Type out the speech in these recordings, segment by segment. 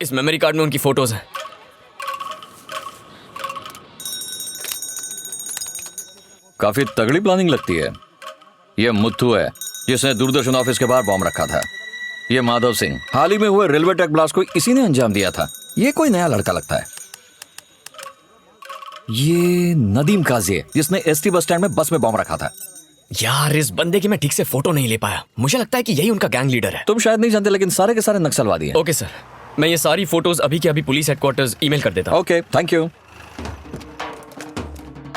इस memory card में उनकी फोटोज हैं। काफी तगड़ी प्लानिंग लगती है। ये मुत्थू है जिसने दूरदर्शन ऑफिस के बाहर बॉम्ब रखा था। ये माधव सिंह, हाल ही में हुए रेलवे ट्रैक ब्लास्ट को इसी ने अंजाम दिया था। ये कोई नया लड़का लगता है। ये नदीम काजी है जिसने एसटी बस स्टैंड में बस में बॉम्ब रखा था। यार इस बंदे की मैं ठीक से फोटो नहीं ले पाया। मुझे लगता है कि यही उनका गैंग लीडर है। तुम शायद नहीं जानते लेकिन सारे के सारे नक्सलवादी हैं। ओके सर, मैं ये सारी फोटोज अभी के अभी पुलिस हेडक्वार्टर्स ईमेल कर देता हूँ। Okay, thank you.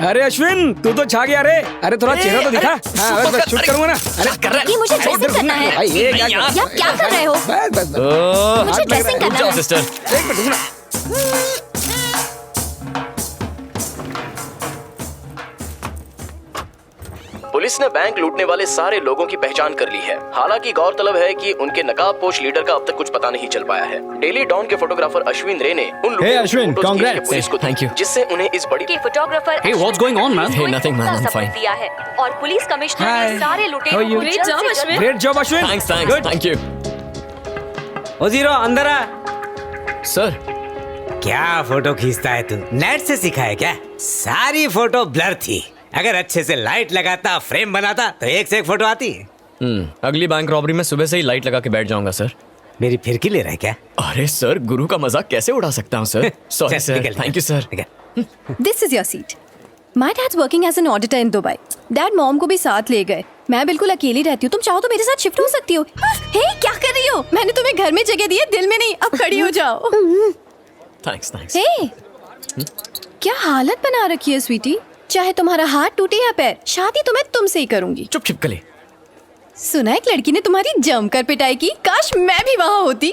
अरे अश्विन, तू तो छा गया रे। अरे थोड़ा चेहरा तो दिखा। हाँ, बस शूट करूंगा ना। अरे ये मुझे ड्रेसिंग करना है। भाई ये क्या यार क्या कर रहे हो? बस मुझे ड्रेसिंग करना है। सिस्टर, एक मिनट रुकना। पुलिस ने बैंक लूटने वाले सारे लोगों की पहचान कर ली है। हालांकि गौरतलब है कि उनके नकाबपोश लीडर का अब तक कुछ पता नहीं चल पाया है। डेली डॉन के फोटोग्राफर अश्विन रे ने उन लोगों अश्विन, की फोटोज खींच के congrats. पुलिस को दी, Thank you. जिससे उन्हें इस बड़ी के photographer Hey, what's going on, man? Hey, nothing, man. I'm fine. दिया है और पुलिस कमिश्नर ने Hi. सारे How are लुटेरों you? को Great job, जल्द से Ashwin. Great job Ashwin. Thanks Good. Thank you O zero, अंदर आ। सर। क्या फोटो खींचता है तू? नेट से सीखा है क्या? सारी फोटो ब्लर थी। अगर अच्छे से लाइट लगाता, फ्रेम बनाता तो एक से एक फोटो आती। अगली बैंक रॉबरी में सुबह से ही लाइट लगा के बैठ जाऊंगा सर। मेरी फिरकी ले रहा है क्या? अरे सर, गुरु का मजाक कैसे उड़ा सकता हूँ सर। सॉरी चल, सर, निकल, थैंक यू सर। निकल। This is your seat. My dad's working as an auditor in Dubai. Dad mom को भी साथ ले गए। मैं बिल्कुल अकेली रहती हूँ। तुम चाहो तो मेरे साथ शिफ्ट हो सकती हो। हे क्या कर रही हो? मैंने तुम्हें घर में जगह दी है, दिल में नहीं। अब खड़ी हो जाओ। Thanks thanks. हे क्या हालत बना रखी है स्वीटी। चाहे तुम्हारा हाथ टूटे या पैर, शादी तो मैं तुमसे ही करूंगी। चुप छिपकली। सुना एक लड़की ने तुम्हारी जमकर पिटाई की। काश मैं भी वहाँ होती।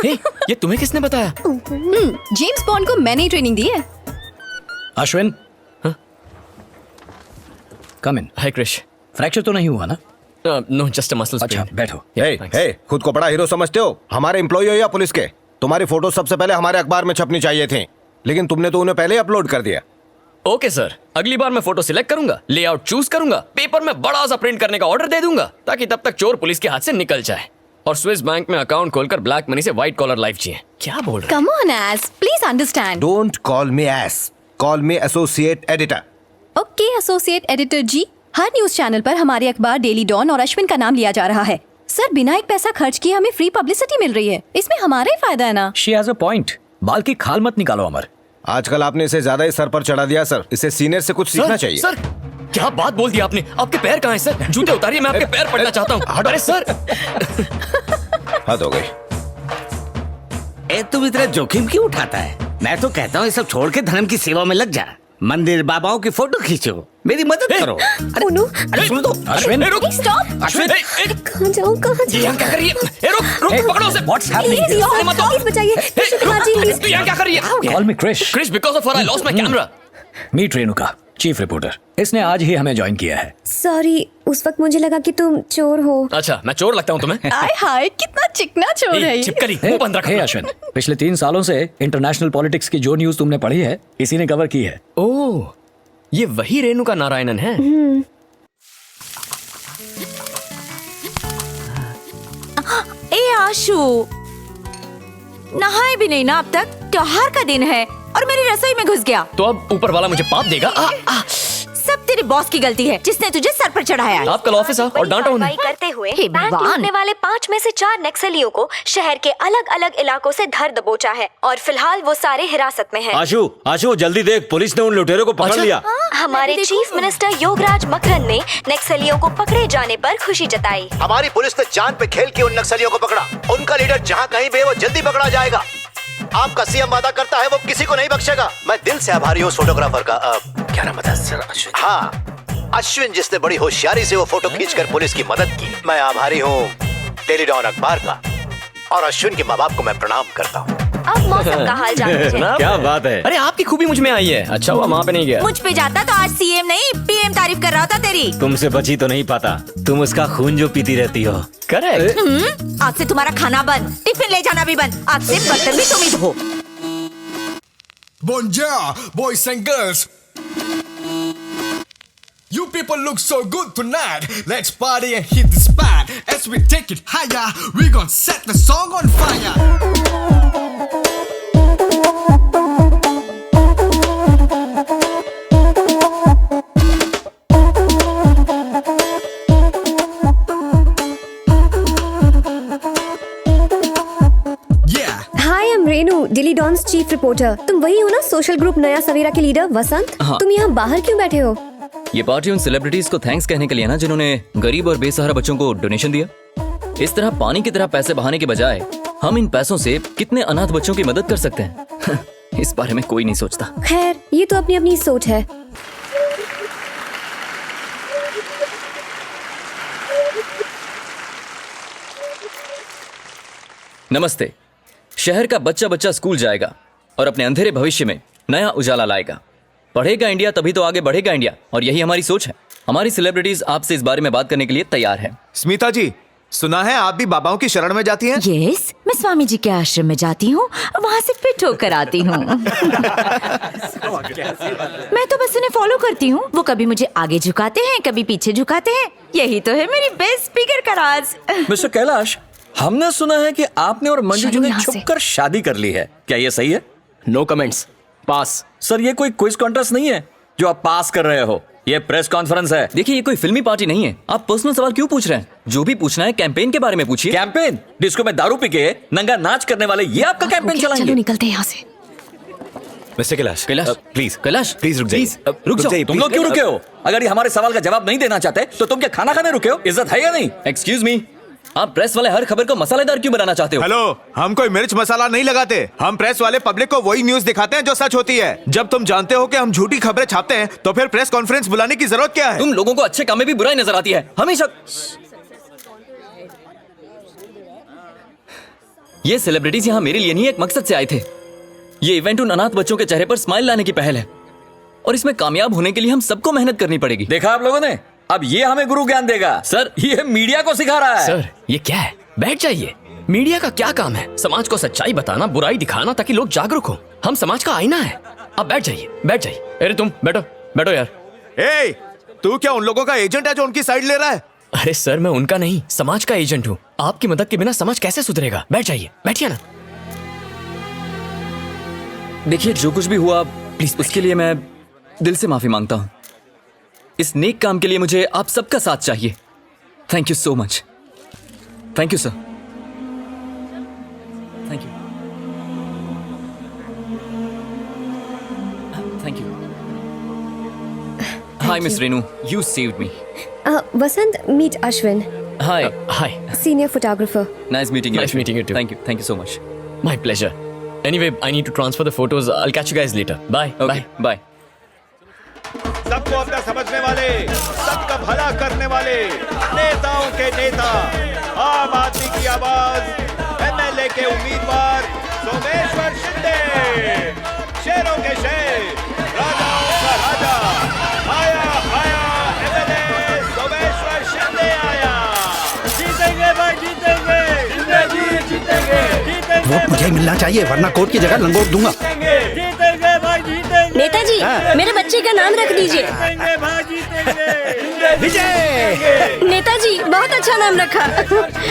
हे, ये तुम्हें किसने बताया? जेम्स बॉन्ड को मैंने ही ट्रेनिंग दी है। अश्विन, कम इन। हाय क्रिश। फ्रैक्चर तो नहीं हुआ ना? नो, जस्ट अ मसल अच्छा, बैठो। हे, खुद को बड़ा हीरो समझते हो? हमारे एम्प्लॉय हो या पुलिस के? तुम्हारी फोटो सबसे पहले हमारे अखबार में छपनी चाहिए थी, लेकिन तुमने तो उन्हें पहले अपलोड कर दिया। ओके सर, अगली बार मैं फोटो सिलेक्ट करूंगा, लेआउट चूज करूंगा, पेपर में बड़ा सा प्रिंट करने का ऑर्डर दे दूंगा ताकि तब तक चोर पुलिस के हाथ से निकल जाए और स्विस बैंक में अकाउंट खोलकर ब्लैक मनी से व्हाइट कॉलर लाइफ जिए। क्या बोल रहे come on S, please understand. Don't call me S, call me associate editor. Okay associate editor ji, हर न्यूज चैनल पर हमारे अखबार डेली डॉन और अश्विन का नाम लिया जा रहा है। सर बिना एक पैसा खर्च किए हमें फ्री पब्लिसिटी मिल रही है, इसमें हमारा ही फायदा है ना। She has a point. बाल की खाल मत निकालो अमर। आजकल आपने इसे ज्यादा ही सर पर चढ़ा दिया सर। इसे सीनियर से कुछ सीखना चाहिए। सर, क्या बात बोल दी आपने? आपके पैर कहाँ हैं सर? जूते उतारिए, मैं आपके पैर पड़ना चाहता हूँ। अरे सर। हद हो गई। ए, तुम इतना जोखिम क्यों उठाता है? मैं तो कहता हूँ ये सब छोड़ के धर्म की सेवा में लग जा। मंदिर बाबाओं की फोटो खींचो, मेरी मदद करो। अरे सुन दो। अश्विन, रुक। स्टॉप। अश्विन, कहाँ जाऊँ ये यहाँ क्या कर रही है? रुक, पकड़ो उसे। What's happening? प्लीज बचाइए। तू यहाँ क्या कर रही है? Call me Krish. Krish, because of her I lost my camera. Meet Renuka, chief reporter. इसने आज ही हमें ज्वाइन किया है। सॉरी, उस वक्त मुझे लगा कि तुम चोर हो। अच्छा, मैं चोर लगता हूँ तुम्हें? हाय हाय, कितना चिकना चोर है ये। चिपकली, मुंह बंद रख। हे अश्विन, पिछले 3 सालों से इंटरनेशनल पॉलिटिक्स की जो न्यूज तुमने पढ़ी है, इसी ने कवर की है। ओह, ये वही रेणुका नारायणन है। ए आशु, नहाए भी नहीं ना अब तक? त्योहार का दिन है और मेरी रसोई में घुस गया। तो अब ऊपर वाला मुझे पाप देगा? सब तेरी बॉस की गलती है जिसने तुझे सर पर चढ़ाया है। आप कल ऑफिस आ और डांटा उन्हें। करते हुए बैंक लूटने वाले 5 में से 4 नक्सलियों को शहर के अलग अलग इलाकों से धर दबोचा है और फिलहाल वो सारे हिरासत में हैं। आशु जल्दी देख, पुलिस ने उन लुटेरों को पकड़ लिया। हमारे चीफ मिनिस्टर योगराज मकरन ने नक्सलियों को पकड़े जाने पर खुशी जताई। हमारी पुलिस ने जान पे खेल के उन नक्सलियों को पकड़ा। उनका लीडर जहाँ कहीं भी वो जल्दी पकड़ा जाएगा। आपका सीएम वादा करता है वो किसी को नहीं बख्शेगा। मैं दिल से आभारी हूँ फोटोग्राफर का। क्या नाम था सर? अश्विन। हाँ, अश्विन, जिसने बड़ी होशियारी से वो फोटो खींचकर पुलिस की मदद की। मैं आभारी हूँ डेली डॉन अखबार का और अश्विन के माँ बाप को मैं प्रणाम करता हूँ। अब मौसम का हाल जानिए। क्या बात है? अरे आपकी खूबी मुझ में आई है। अच्छा हुआ वहाँ पे नहीं गया। मुझ पे जाता तो आज सीएम नहीं पीएम तारीफ कर रहा था तेरी। तुमसे बची तो नहीं पाता, तुम उसका खून जो पीती रहती हो। करेक्ट। आज से तुम्हारा खाना बंद, टिफिन ले जाना भी बंद। आज से बर्तन भी तुम ही धो। Bonjour, boys and girls. You people look so good tonight. Let's party and hit the spot. As we take it higher, we gon' set the song on fire. Hi, I am Renu, Daily Dawn's chief reporter. तुम वही हो ना social group नया सवेरा के leader वसंत? हाँ। तुम यहाँ बाहर क्यों बैठे हो? ये पार्टी उन सेलिब्रिटीज को थैंक्स कहने के लिए ना जिन्होंने गरीब और बेसहारा बच्चों को डोनेशन दिया। इस तरह पानी की तरह पैसे बहाने के बजाय हम इन पैसों से कितने अनाथ बच्चों की मदद कर सकते हैं इस बारे में कोई नहीं सोचता। खैर, ये तो अपनी अपनी सोच है। नमस्ते। शहर का बच्चा बच्चा स्कूल जाएगा और अपने अंधेरे भविष्य में नया उजाला लाएगा। पढ़ेगा इंडिया तभी तो आगे बढ़ेगा इंडिया, और यही हमारी सोच है। हमारी सेलिब्रिटीज आपसे इस बारे में बात करने के लिए तैयार है। स्मिता जी, सुना है आप भी बाबाओं की शरण में जाती हैं? यस, मैं स्वामी जी के आश्रम में जाती हूँ, वहाँ से फिट होकर आती हूँ। मैं तो बस उन्हें फॉलो करती हूँ। वो कभी मुझे आगे झुकाते हैं, कभी पीछे झुकाते हैं। यही तो है मेरी बेस्ट स्पीकर का राज। मिस्टर कैलाश, हमने सुना है कि आपने और मंजू जी चलो ने यहाँ से। छुपकर शादी कर ली है, क्या ये सही है? नो कमेंट्स, पास। सर, ये कोई क्विज कॉन्टेस्ट नहीं है जो आप पास कर रहे हो, ये प्रेस कॉन्फ्रेंस है। देखिए, ये कोई फिल्मी पार्टी नहीं है। आप पर्सनल सवाल क्यों पूछ रहे हैं? जो भी पूछना है कैंपेन के बारे में पूछिए। कैंपेन? डिस्को में दारू पी के नंगा नाच करने वाले ये आपका कैंपेन चलो चलाएंगे? निकलते हैं यहाँ से। Mister Kailash, Kailash, please Kailash, please रुक जाइए। रुक जाइए। तुम लोग क्यों रुके हो? अगर ये हमारे सवाल का जवाब नहीं देना चाहते तो तुम क्या खाना खाने रुके हो? इज्जत है या नहीं? एक्सक्यूज मी, आप प्रेस वाले हर खबर को मसालेदार क्यों बनाना चाहते हो? हेलो, हम कोई मिर्च मसाला नहीं लगाते। हम प्रेस वाले पब्लिक को वही न्यूज दिखाते हैं जो सच होती है। जब तुम जानते हो कि हम झूठी खबरें छापते हैं तो फिर प्रेस कॉन्फ्रेंस बुलाने की जरूरत क्या है? तुम लोगों को अच्छे काम में भी बुराई नजर आती है हमेशा। ये सेलिब्रिटीज यहाँ मेरे लिए नहीं, एक मकसद से आए थे। ये इवेंट उन अनाथ बच्चों के चेहरे पर स्माइल लाने की पहल है, और इसमें कामयाब होने के लिए हम सबको मेहनत करनी पड़ेगी। देखा आप लोगों ने? अब ये हमें गुरु ज्ञान देगा। सर, ये मीडिया को सिखा रहा है। सर, ये क्या है? बैठ जाइए। मीडिया का क्या काम है? समाज को सच्चाई बताना, बुराई दिखाना, ताकि लोग जागरूक हो। हम समाज का आईना है। अब बैठ जाइए, बैठ जाइए। अरे तुम बैठो, बैठो यार। ए, तू क्या उन लोगों का एजेंट है जो उनकी साइड ले रहा है? अरे सर, मैं उनका नहीं, समाज का एजेंट हूँ। आपकी मदद के बिना समाज कैसे सुधरेगा? बैठ जाइए, बैठिए ना। देखिए, जो कुछ भी हुआ प्लीज उसके लिए मैं दिल से माफी मांगता हूँ। इस नेक काम के लिए मुझे आप सबका साथ चाहिए। Thank you so much. Thank you sir. Thank you. Thank you. Hi miss Renu, you saved me. Vasant, meet Ashwin, hi hi. Senior photographer. Nice meeting you. Nice meeting you too. Thank you so much. My pleasure. Anyway, I need to transfer the photos. I'll catch you guys later. Bye. Okay. Bye. सबको अपना समझने वाले, सबका भला करने वाले, नेताओं के नेता, आम आदमी की आवाज, एमएलए के उम्मीदवार सोमेश्वर शिंदे, शेरों के शेर, राजाओं का राजा, आया आया एमएलए सोमेश्वर शिंदे आया। जीतेंगे भाई, जीतेंगे। शिंदे जी जीतेंगे, जीतेंगे। वोट मुझे मिलना चाहिए, वरना कोर्ट की जगह लंगोट दूंगा। जीतेंगे भाई, जीतेंगे। नेताजी, मेरे बच्चे का नाम रख दीजिए। जीतेंगे भाई, जीतेंगे। विजय! नेताजी, बहुत अच्छा नाम रखा।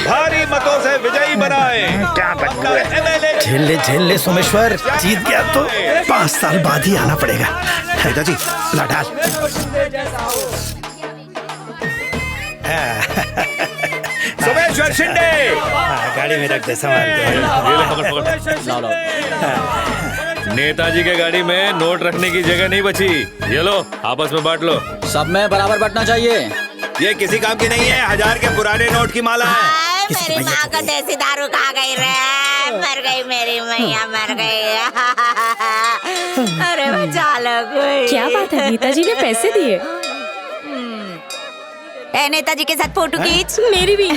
भारी मतों से विजयी बनाए। क्या अपना एमएलए झेल ले सोमेश्वर, जीत गया तो 5 साल बाद ही आना पड़ेगा। नेताजी, ला डाल। सोमेश्वर शिंदे। गाड़ी में रख दे, संभाल के। नेताजी के गाड़ी में नोट रखने की जगह नहीं बची। ये लो, आपस में बांट लो। सब में बराबर बंटना चाहिए। ये किसी काम की नहीं है, 1000 के पुराने नोट की माला है। मेरी माँ को देसी दारू खा गई रे, मर गई मेरी मैया, मर गई। अरे बचा लो कोई। क्या बात है, नेताजी ने पैसे दिए? ए, नेताजी के साथ फोटो खींच। मेरी भी।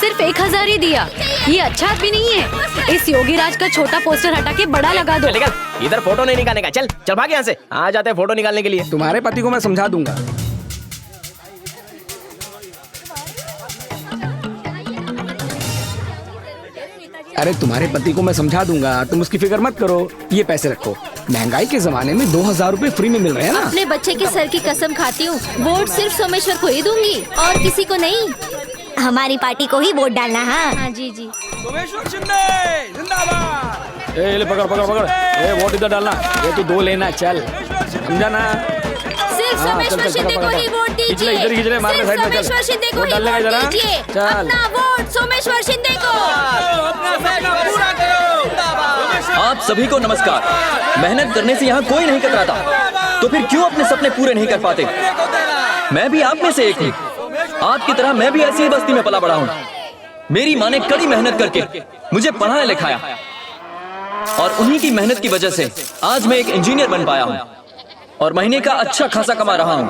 सिर्फ 1000 ही दिया। ये अच्छा आदमी नहीं है। इस योगी राज का छोटा पोस्टर हटा के बड़ा लगा दो। इधर फोटो नहीं निकालने का। चल चल भाग यहाँ से। आ जाते हैं फोटो निकालने के लिए। तुम्हारे पति को मैं समझा दूंगा। अरे तुम्हारे पति को मैं समझा दूंगा, तुम उसकी फिक्र मत करो। ये पैसे रखो, महंगाई के जमाने में 2000 रुपए फ्री में मिल रहे हैं ना। अपने बच्चे के सर की कसम खाती हूँ, वोट सिर्फ सोमेश्वर को ही दूंगी और किसी को नहीं। हमारी पार्टी को ही वोट डालना। हाँ जी जी। सोमेश्वर शिंदे जिंदाबाद। ले पकड़ पकड़ पकड़। वोट इधर डालना। ये तो 2 लेना, चल समझा ना। सिर्फ सोमेश्वर शिंदे को ही वोट दीजिए। इधर खींच ले, मार ले, सिर्फ साइड में चल। सोमेश्वर शिंदे को वोट ही डालने का वोट जरा। दीजिए। चल। अपना वोट सोमेश्वर शिंदे को। आप सभी को नमस्कार। मेहनत करने से यहाँ कोई नहीं कतराता, तो फिर क्यों अपने सपने पूरे नहीं कर पाते? मैं भी आप में से एक हूँ। आपकी तरह मैं भी ऐसी ही बस्ती में पला बड़ा हूँ। मेरी माँ ने कड़ी मेहनत करके मुझे पढ़ाया लिखाया, और उन्हीं की मेहनत की वजह से आज मैं एक इंजीनियर बन पाया हूँ और महीने का अच्छा खासा कमा रहा हूँ।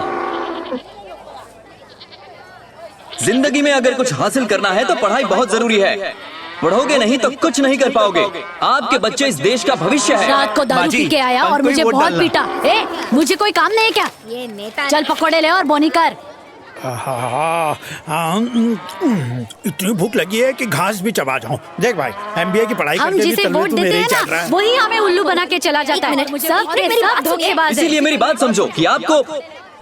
जिंदगी में अगर कुछ हासिल करना है तो पढ़ाई बहुत जरूरी है। पढ़ोगे नहीं तो कुछ नहीं कर पाओगे। आपके बच्चे इस देश का भविष्य है। रात को दारू पी के आया और मुझे बहुत पीटा। मुझे कोई काम नहीं है क्या? ये नेता चल पकौड़े ले और बोनी कर। इतनी भूख लगी है कि घास भी चबा जाऊं। देख भाई, एमबीए की पढ़ाई हम करके भी जिसे तलवे वोट तो देते मेरे ही हैं चल रहा ना, है। वही हमें उल्लू बना के चला जाता है। सब के सब धोखेबाज है। इसीलिए मेरी बात समझो कि आपको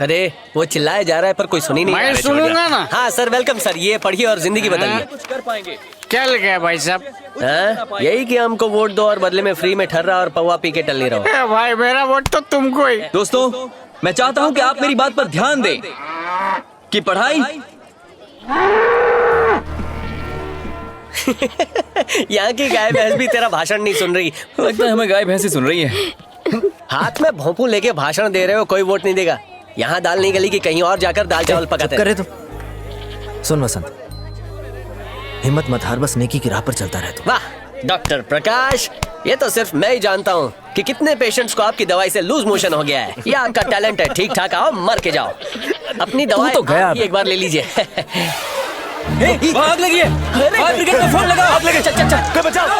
अरे वो चिल्लाया जा रहा है पर कोई सुनी नहीं। मैं सुनूंगा ना। हाँ सर, वेलकम सर। ये पढ़िए और जिंदगी बदलिए। कुछ कर पाएंगे। क्या लग गया भाई साहब? हाँ? यही कि हमको वोट दो और बदले में फ्री में ठर्रा और पौवा पी के टल्ली रहो। ए भाई मेरा वोट तो तुमको ही। दोस्तों, मैं चाहता हूं कि आप मेरी बात पर ध्यान दें कि पढ़ाई यहाँ की गाय भैंस भी तेरा भाषण नहीं सुन रही। लगता है हमें गाय भैंसी सुन रही है। हाथ में भोंपू लेके भाषण दे रहे हो, कोई वोट नहीं देगा। यहाँ दाल नहीं गली कि कहीं और जाकर दाल चावल पकाते करे तो सुन वसंत, हिम्मत मत हार, बस नेकी की राह पर चलता रहे। वाह डॉक्टर प्रकाश, ये तो सिर्फ मैं ही जानता हूँ कि कितने पेशेंट्स को आपकी दवाई से लूज मोशन हो गया है। ये आपका टैलेंट है। ठीक ठाक आओ, मर के जाओ। अपनी दवाई तो गया आप ही एक बार ले लीजिए। आग लगी है। फायर ब्रिगेड को फोन लगाओ। आग लगी, चल चल चल, बचाओ।